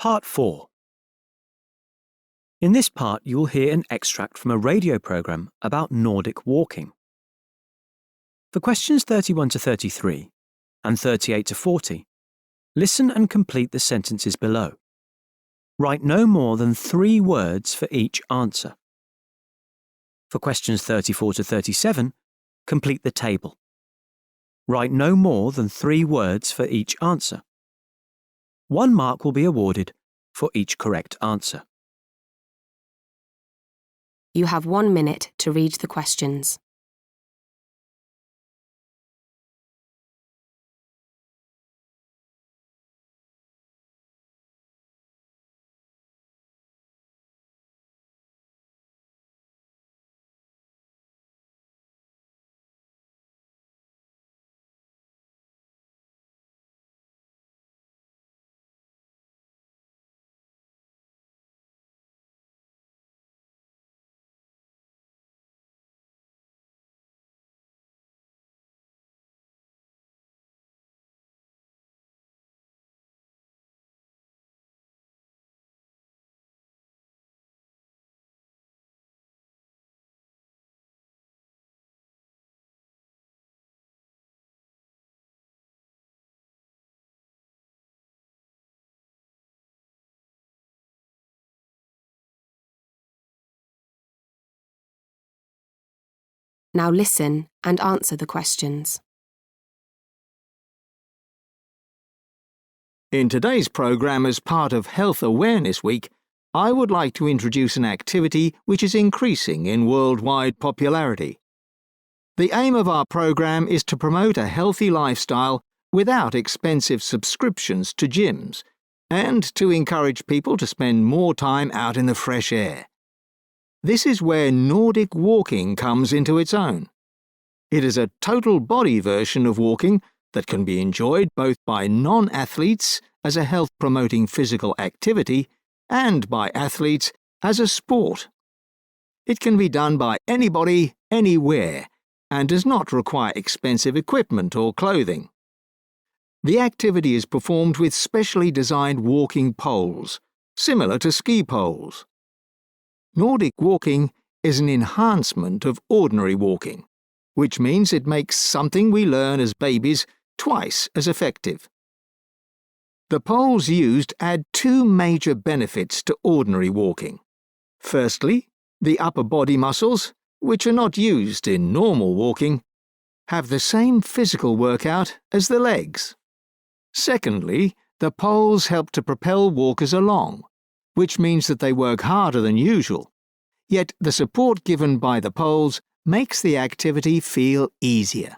Part 4. In this part, you will hear an extract from a radio programme about Nordic walking. For questions 31 to 33 and 38 to 40, listen and complete the sentences below. Write no more than 3 words for each answer. For questions 34 to 37, complete the table. Write no more than 3 words for each answer. 1 mark will be awarded for each correct answer. You have 1 minute to read the questions. Now listen and answer the questions. In today's programme, as part of Health Awareness Week, I would like to introduce an activity which is increasing in worldwide popularity. The aim of our programme is to promote a healthy lifestyle without expensive subscriptions to gyms, and to encourage people to spend more time out in the fresh air. This is where Nordic walking comes into its own. It is a total body version of walking that can be enjoyed both by non-athletes as a health-promoting physical activity and by athletes as a sport. It can be done by anybody, anywhere, and does not require expensive equipment or clothing. The activity is performed with specially designed walking poles, similar to ski poles. Nordic walking is an enhancement of ordinary walking, which means it makes something we learn as babies twice as effective. The poles used add 2 major benefits to ordinary walking. Firstly, the upper body muscles, which are not used in normal walking, have the same physical workout as the legs. Secondly, the poles help to propel walkers along, which means that they work harder than usual, yet the support given by the poles makes the activity feel easier.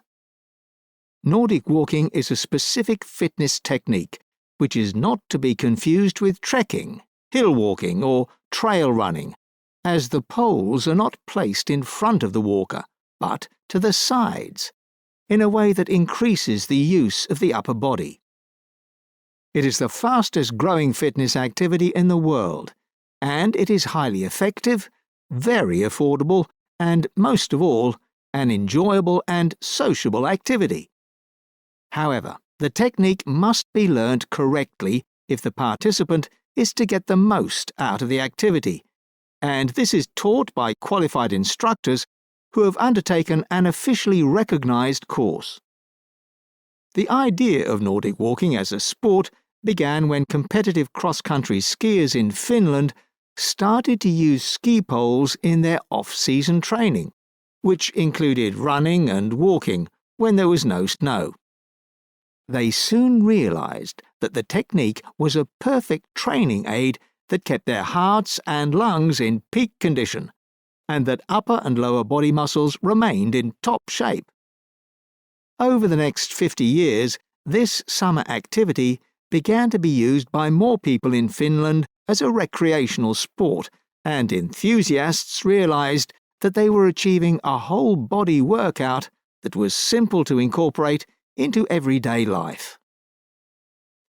Nordic walking is a specific fitness technique which is not to be confused with trekking, hill walking or trail running, as the poles are not placed in front of the walker, but to the sides, in a way that increases the use of the upper body. It is the fastest growing fitness activity in the world, and it is highly effective, very affordable, and most of all, an enjoyable and sociable activity. However, the technique must be learnt correctly if the participant is to get the most out of the activity, and this is taught by qualified instructors who have undertaken an officially recognised course. The idea of Nordic walking as a sport began when competitive cross-country skiers in Finland started to use ski poles in their off-season training, which included running and walking when there was no snow. They soon realised that the technique was a perfect training aid that kept their hearts and lungs in peak condition, and that upper and lower body muscles remained in top shape. Over the next 50 years, this summer activity began to be used by more people in Finland as a recreational sport, and enthusiasts realised that they were achieving a whole-body workout that was simple to incorporate into everyday life.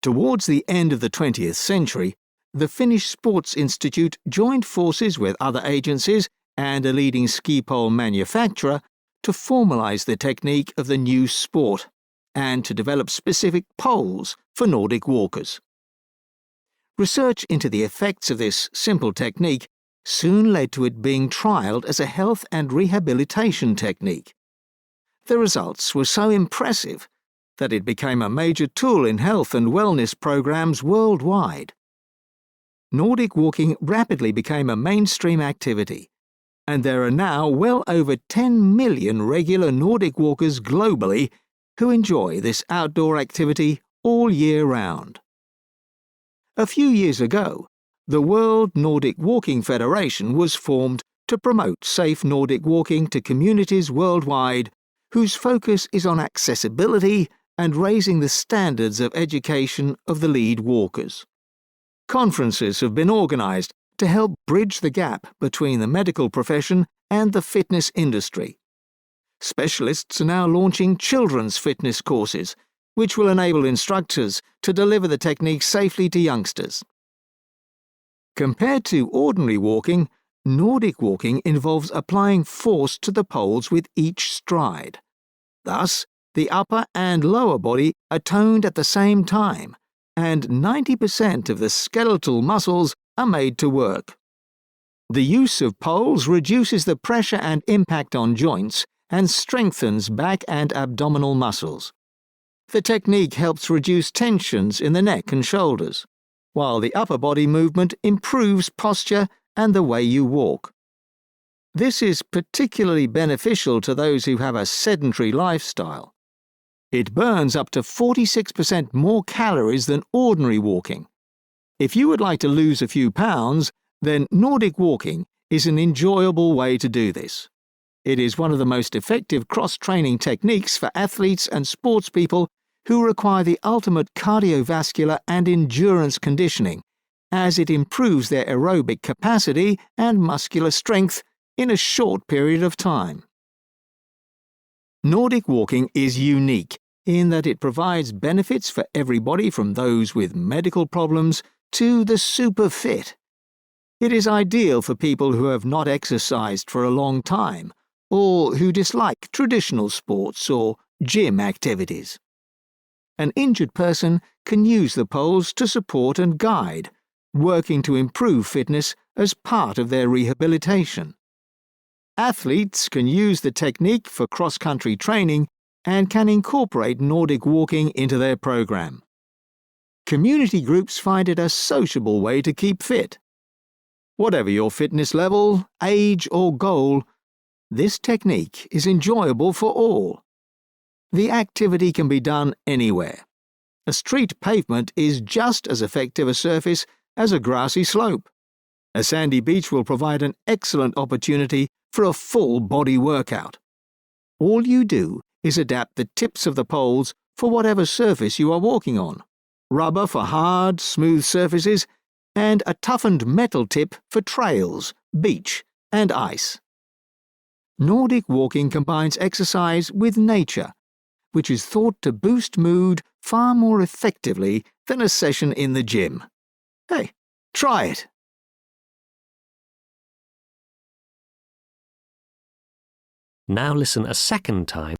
Towards the end of the 20th century, the Finnish Sports Institute joined forces with other agencies and a leading ski pole manufacturer to formalise the technique of the new sport and to develop specific poles for Nordic walkers. Research into the effects of this simple technique soon led to it being trialled as a health and rehabilitation technique. The results were so impressive that it became a major tool in health and wellness programs worldwide. Nordic walking rapidly became a mainstream activity, and there are now well over 10 million regular Nordic walkers globally who enjoy this outdoor activity all year round. A few years ago, the World Nordic Walking Federation was formed to promote safe Nordic walking to communities worldwide whose focus is on accessibility and raising the standards of education of the lead walkers. Conferences have been organised to help bridge the gap between the medical profession and the fitness industry. Specialists are now launching children's fitness courses, which will enable instructors to deliver the technique safely to youngsters. Compared to ordinary walking, Nordic walking involves applying force to the poles with each stride. Thus, the upper and lower body are toned at the same time, and 90% of the skeletal muscles are made to work. The use of poles reduces the pressure and impact on joints and strengthens back and abdominal muscles. The technique helps reduce tensions in the neck and shoulders, while the upper body movement improves posture and the way you walk. This is particularly beneficial to those who have a sedentary lifestyle. It burns up to 46% more calories than ordinary walking. If you would like to lose a few pounds, then Nordic walking is an enjoyable way to do this. It is one of the most effective cross-training techniques for athletes and sports people who require the ultimate cardiovascular and endurance conditioning, as it improves their aerobic capacity and muscular strength in a short period of time. Nordic walking is unique in that it provides benefits for everybody from those with medical problems to the super fit. It is ideal for people who have not exercised for a long time or who dislike traditional sports or gym activities. An injured person can use the poles to support and guide, working to improve fitness as part of their rehabilitation. Athletes can use the technique for cross-country training and can incorporate Nordic walking into their program. Community groups find it a sociable way to keep fit. Whatever your fitness level, age or goal, this technique is enjoyable for all. The activity can be done anywhere. A street pavement is just as effective a surface as a grassy slope. A sandy beach will provide an excellent opportunity for a full body workout. All you do is adapt the tips of the poles for whatever surface you are walking on. Rubber for hard, smooth surfaces, and a toughened metal tip for trails, beach, and ice. Nordic walking combines exercise with nature, which is thought to boost mood far more effectively than a session in the gym. Hey, try it! Now listen a second time